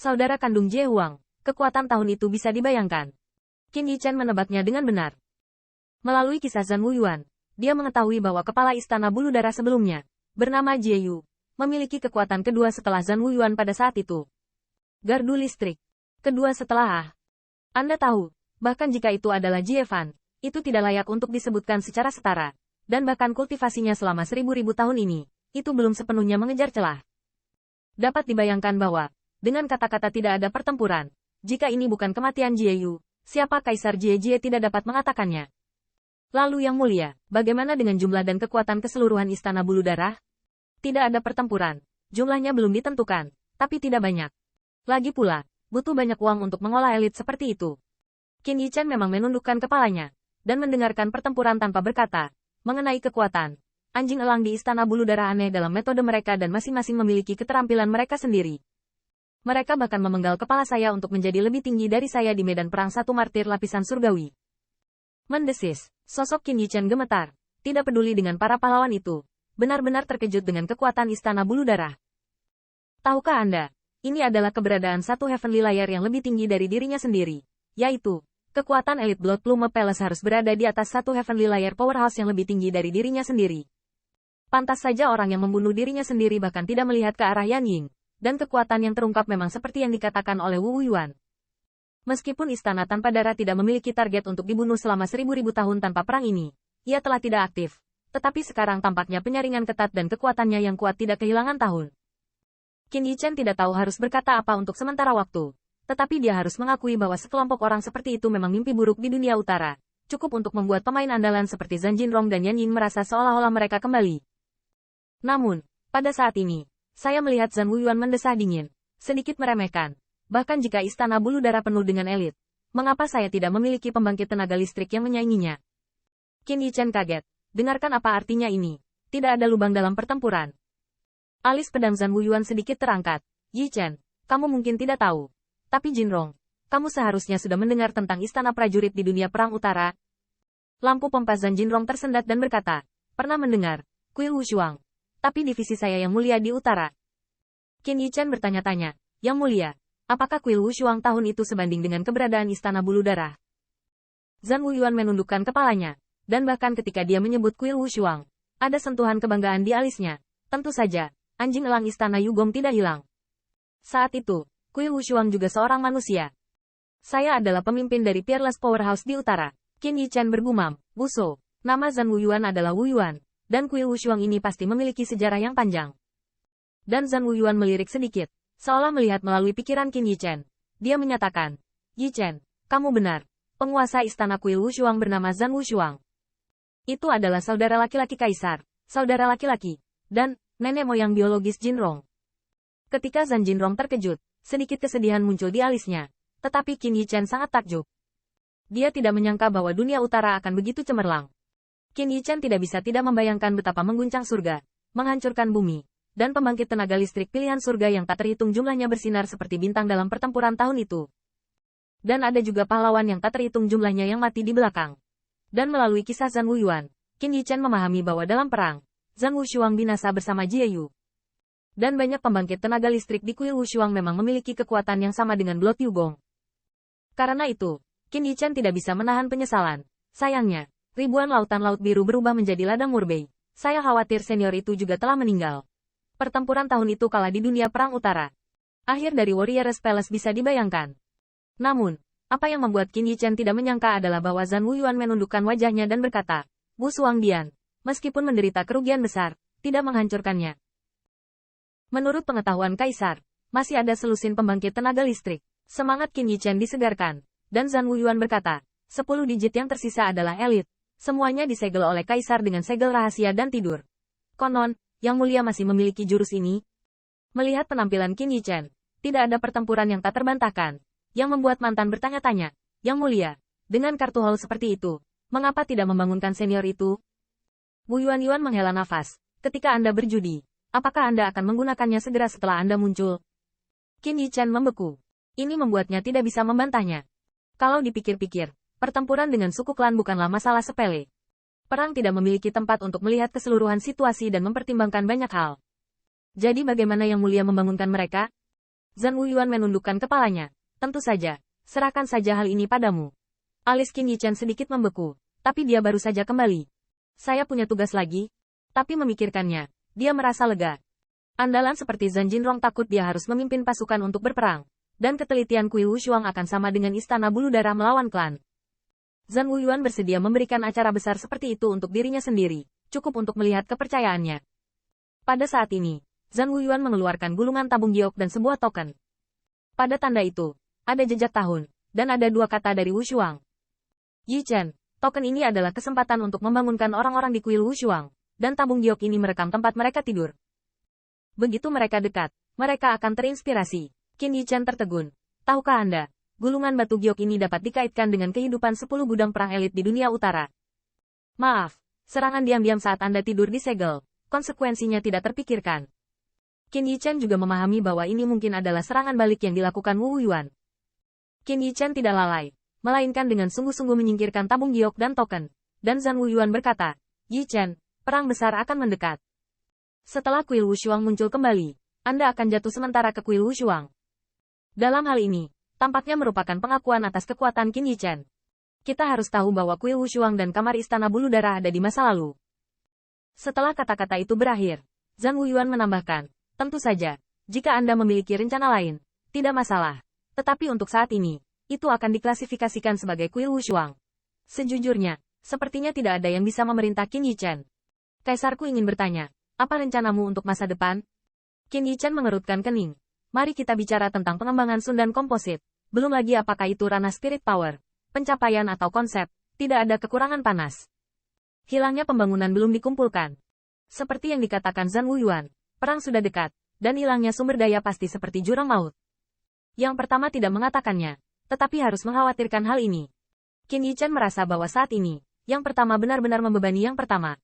Saudara kandung Jie Huang, kekuatan tahun itu bisa dibayangkan. Qin Yichen menebaknya dengan benar. Melalui kisah Zhan Wuyuan, dia mengetahui bahwa kepala istana bulu darah sebelumnya, bernama Jie Yu, memiliki kekuatan kedua setelah Zhan Wuyuan pada saat itu. Gardu listrik. Kedua setelah Anda tahu, bahkan jika itu adalah Jie Fan, itu tidak layak untuk disebutkan secara setara. Dan bahkan kultivasinya selama 1000 tahun ini, itu belum sepenuhnya mengejar celah. Dapat dibayangkan bahwa, dengan kata-kata tidak ada pertempuran, jika ini bukan kematian Jie Yu, siapa Kaisar Jie tidak dapat mengatakannya. Lalu Yang Mulia, bagaimana dengan jumlah dan kekuatan keseluruhan Istana Bulu Darah? Tidak ada pertempuran, jumlahnya belum ditentukan, tapi tidak banyak. Lagi pula, butuh banyak uang untuk mengolah elit seperti itu. Qin Yichen memang menundukkan kepalanya, dan mendengarkan pertempuran tanpa berkata, mengenai kekuatan. Anjing elang di Istana Bulu Darah aneh dalam metode mereka dan masing-masing memiliki keterampilan mereka sendiri. Mereka bahkan memenggal kepala saya untuk menjadi lebih tinggi dari saya di medan perang satu martir lapisan surgawi. Mendesis, sosok Qin Yichen gemetar, tidak peduli dengan para pahlawan itu, benar-benar terkejut dengan kekuatan Istana Bulu Darah. Tahukah Anda? Ini adalah keberadaan satu Heavenly Layer yang lebih tinggi dari dirinya sendiri, yaitu, kekuatan elit Blood Plume Palace harus berada di atas satu Heavenly Layer Powerhouse yang lebih tinggi dari dirinya sendiri. Pantas saja orang yang membunuh dirinya sendiri bahkan tidak melihat ke arah Yan Ying, dan kekuatan yang terungkap memang seperti yang dikatakan oleh Wu Yuan. Meskipun istana tanpa darah tidak memiliki target untuk dibunuh selama 1000 tahun tanpa perang ini, ia telah tidak aktif, tetapi sekarang tampaknya penyaringan ketat dan kekuatannya yang kuat tidak kehilangan tahun. Qin Yichen tidak tahu harus berkata apa untuk sementara waktu, tetapi dia harus mengakui bahwa sekelompok orang seperti itu memang mimpi buruk di dunia utara, cukup untuk membuat pemain andalan seperti Zhan Jinrong dan Yan Ying merasa seolah-olah mereka kembali. Namun, pada saat ini, saya melihat Zhan Wuyuan mendesah dingin, sedikit meremehkan, bahkan jika Istana Bulu Darah penuh dengan elit, mengapa saya tidak memiliki pembangkit tenaga listrik yang menyainginya? Qin Yichen kaget, dengarkan apa artinya ini, tidak ada lubang dalam pertempuran. Alis pedang Zhan Wuyuan sedikit terangkat. Yichen, kamu mungkin tidak tahu. Tapi Jinrong, kamu seharusnya sudah mendengar tentang istana prajurit di dunia perang utara. Lampu pompa Zhan Jinrong tersendat dan berkata, pernah mendengar, Kuil Wushuang. Tapi divisi saya yang mulia di utara. Qin Yichen bertanya-tanya, Yang Mulia, apakah Kuil Wushuang tahun itu sebanding dengan keberadaan Istana Bulu Darah? Zhan Wuyuan menundukkan kepalanya, dan bahkan ketika dia menyebut Kuil Wushuang, ada sentuhan kebanggaan di alisnya. Tentu saja. Anjing elang Istana Yugong tidak hilang. Saat itu, Kuil Wushuang juga seorang manusia. Saya adalah pemimpin dari Peerless Powerhouse di utara. Qin Yichen bergumam, Wuso, nama Zhan Wuyuan adalah Wu Yuan, dan Kuil Wushuang ini pasti memiliki sejarah yang panjang. Dan Zhan Wuyuan melirik sedikit, seolah melihat melalui pikiran Qin Yichen. Dia menyatakan, Yichen, kamu benar. Penguasa Istana Kuil Wushuang bernama Zhan Wushuang. Itu adalah saudara laki-laki Kaisar, saudara laki-laki, dan nenek moyang biologis Jinrong. Ketika Zhan Jinrong terkejut, sedikit kesedihan muncul di alisnya, tetapi Qin Yichen sangat takjub. Dia tidak menyangka bahwa dunia utara akan begitu cemerlang. Qin Yichen tidak bisa tidak membayangkan betapa mengguncang surga, menghancurkan bumi, dan pembangkit tenaga listrik pilihan surga yang tak terhitung jumlahnya bersinar seperti bintang dalam pertempuran tahun itu. Dan ada juga pahlawan yang tak terhitung jumlahnya yang mati di belakang. Dan melalui kisah Zhan Wuyuan, Qin Yichen memahami bahwa dalam perang, Zhan Wushuang binasa bersama Jie Yu. Dan banyak pembangkit tenaga listrik di Kuil Wushuang memang memiliki kekuatan yang sama dengan Blood Yugong. Karena itu, Qin Yichen tidak bisa menahan penyesalan. Sayangnya, ribuan lautan laut biru berubah menjadi ladang murbei. Saya khawatir senior itu juga telah meninggal. Pertempuran tahun itu kalah di dunia perang utara. Akhir dari Warriors Palace bisa dibayangkan. Namun, apa yang membuat Qin Yichen tidak menyangka adalah bahwa Zhan Wuyuan menundukkan wajahnya dan berkata, Bu Suangdian, meskipun menderita kerugian besar, tidak menghancurkannya. Menurut pengetahuan Kaisar, masih ada selusin pembangkit tenaga listrik. Semangat Qin Yichen disegarkan, dan Zhan Wuyuan berkata, 10 digit yang tersisa adalah elit. Semuanya disegel oleh Kaisar dengan segel rahasia dan tidur. Konon, Yang Mulia masih memiliki jurus ini. Melihat penampilan Qin Yichen, tidak ada pertempuran yang tak terbantahkan, yang membuat mantan bertanya-tanya, Yang Mulia, dengan kartu haul seperti itu, mengapa tidak membangunkan senior itu? Wu Yuan menghela nafas. Ketika Anda berjudi, apakah Anda akan menggunakannya segera setelah Anda muncul? Qin Yichen membeku. Ini membuatnya tidak bisa membantahnya. Kalau dipikir-pikir, pertempuran dengan suku klan bukanlah masalah sepele. Perang tidak memiliki tempat untuk melihat keseluruhan situasi dan mempertimbangkan banyak hal. Jadi bagaimana Yang Mulia membangunkan mereka? Zhan Wuyuan menundukkan kepalanya. Tentu saja, serahkan saja hal ini padamu. Alis Qin Yichen sedikit membeku, tapi dia baru saja kembali. Saya punya tugas lagi, tapi memikirkannya, dia merasa lega. Andalan seperti Zhan Jinrong takut dia harus memimpin pasukan untuk berperang, dan ketelitian Kui Wushuang akan sama dengan Istana Bulu Darah melawan klan. Zhan Wuyuan bersedia memberikan acara besar seperti itu untuk dirinya sendiri, cukup untuk melihat kepercayaannya. Pada saat ini, Zhan Wuyuan mengeluarkan gulungan tabung giok dan sebuah token. Pada tanda itu, ada jejak tahun, dan ada dua kata dari Wushuang. Yi Chen, token ini adalah kesempatan untuk membangunkan orang-orang di kuil Wushuang, dan tabung giok ini merekam tempat mereka tidur. Begitu mereka dekat, mereka akan terinspirasi. Qin Yi Chen tertegun. Tahukah Anda, gulungan batu giok ini dapat dikaitkan dengan kehidupan 10 gudang perang elit di dunia utara. Maaf, serangan diam-diam saat Anda tidur disegel, konsekuensinya tidak terpikirkan. Qin Yi Chen juga memahami bahwa ini mungkin adalah serangan balik yang dilakukan Wu Yuan. Qin Yi Chen tidak lalai, melainkan dengan sungguh-sungguh menyingkirkan tabung giok dan token. Dan Zhan Wuyuan berkata, Yi Chen, perang besar akan mendekat. Setelah kuil Wushuang muncul kembali, Anda akan jatuh sementara ke kuil Wushuang. Dalam hal ini, tampaknya merupakan pengakuan atas kekuatan Qin Yi Chen. Kita harus tahu bahwa kuil Wushuang dan kamar Istana Bulu Darah ada di masa lalu. Setelah kata-kata itu berakhir, Zhan Wuyuan menambahkan, tentu saja, jika Anda memiliki rencana lain, tidak masalah. Tetapi untuk saat ini, itu akan diklasifikasikan sebagai kuil Wushuang. Sejujurnya, sepertinya tidak ada yang bisa memerintah Qin Yi Chen. Kaisarku ingin bertanya, apa rencanamu untuk masa depan? Qin Yi Chen mengerutkan kening. Mari kita bicara tentang pengembangan Sundan komposit. Belum lagi apakah itu ranah spirit power, pencapaian atau konsep, tidak ada kekurangan panas. Hilangnya pembangunan belum dikumpulkan. Seperti yang dikatakan Zhan Wuyuan, perang sudah dekat, dan hilangnya sumber daya pasti seperti jurang maut. Yang pertama tidak mengatakannya, tetapi harus mengkhawatirkan hal ini. Qin Yi Chen merasa bahwa saat ini, yang pertama benar-benar membebani yang pertama,